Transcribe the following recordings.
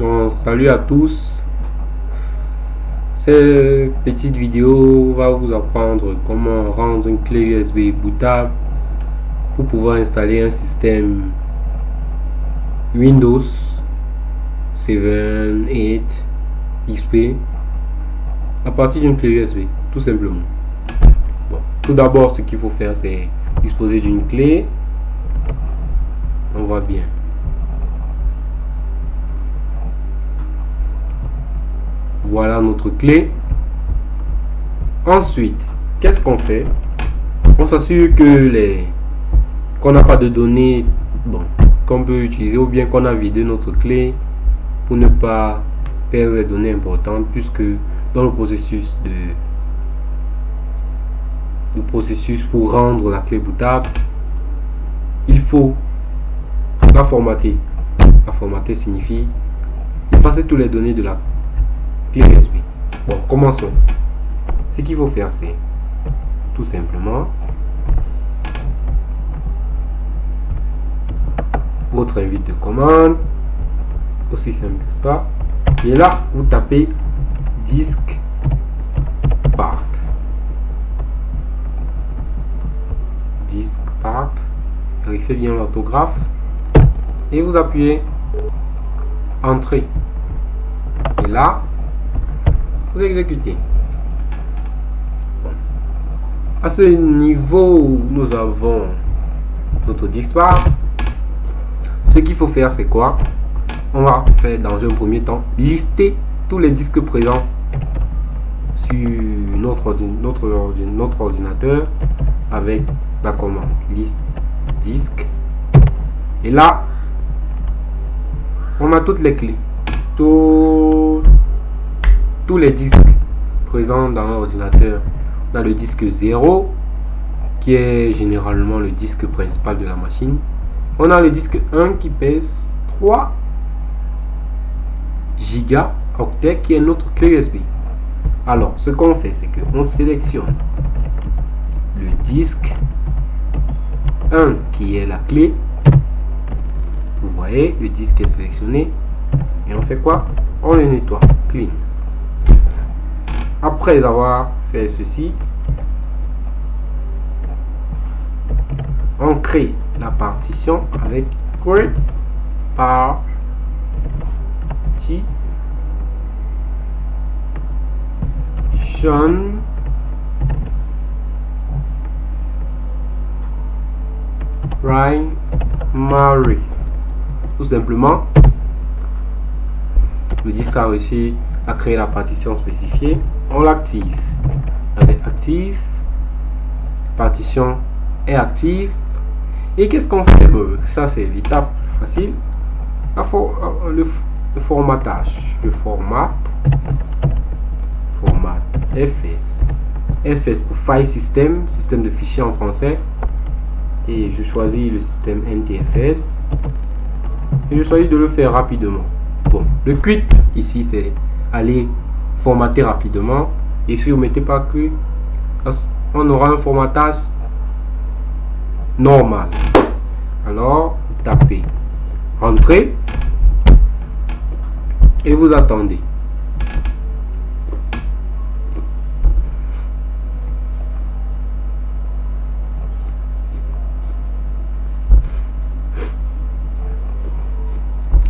Donc, salut à tous. Cette petite vidéo va vous apprendre comment rendre une clé USB bootable pour pouvoir installer un système Windows 7, 8, XP à partir d'une clé USB, tout simplement. Bon, tout d'abord, ce qu'il faut faire, c'est disposer d'une clé. On voit bien. Voilà notre clé. Ensuite, qu'est-ce qu'on fait? On s'assure que qu'on n'a pas de données qu'on peut utiliser, ou bien qu'on a vidé notre clé pour ne pas perdre les données importantes, puisque dans le processus pour rendre la clé bootable, il faut la formater. La formater signifie effacer toutes les données de la clé USB. Bon, commençons. Ce qu'il faut faire, c'est tout simplement votre invite de commande, aussi simple que ça, et là vous tapez disk part, vérifiez bien l'orthographe et vous appuyez entrée, et là vous exécutez. À ce niveau, nous avons notre disque part. Ce qu'il faut faire, c'est quoi? On va faire dans un premier temps lister tous les disques présents sur notre ordinateur avec la commande list disque. Et là, on a toutes les clés, tous les disques présents dans l'ordinateur. On a le disque 0 qui est généralement le disque principal de la machine. On a le disque 1 qui pèse 3 gigaoctets qui est notre clé USB. Alors ce qu'on fait, c'est qu'on sélectionne le disque 1 qui est la clé. Vous voyez, le disque est sélectionné et on fait quoi? On le nettoie, clean. Après avoir fait ceci, on crée la partition avec create partition primary. Tout simplement, le disque a réussi à créer la partition spécifiée. On l'active avec active, partition est active. Et qu'est-ce qu'on fait? Ça, c'est l'étape facile. Le formatage, le format FS. FS pour file system, système de fichiers en français. Et je choisis le système NTFS. Et je choisis de le faire rapidement. Bon, le quit ici, c'est aller formater rapidement. Et si vous ne mettez pas quit, on aura un formatage normal. Alors tapez entrée et vous attendez.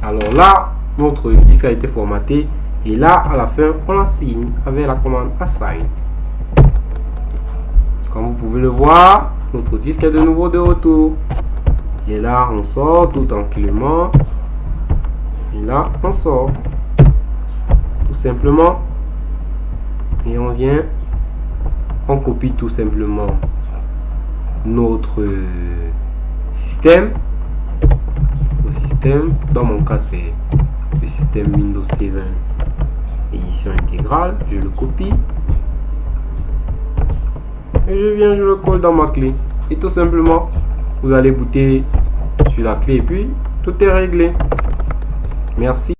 Alors là, notre disque a été formaté, et là à la fin on l'assigne avec la commande assign. Comme vous pouvez le voir, notre disque est de nouveau de retour. Et là, on sort tout tranquillement. Et là, on sort. Tout simplement. Et on vient. On copie tout simplement notre système. Le système, dans mon cas, c'est le système Windows 7 édition intégrale. Je le copie. Et je le colle dans ma clé. Et tout simplement, vous allez booter sur la clé et puis tout est réglé. Merci.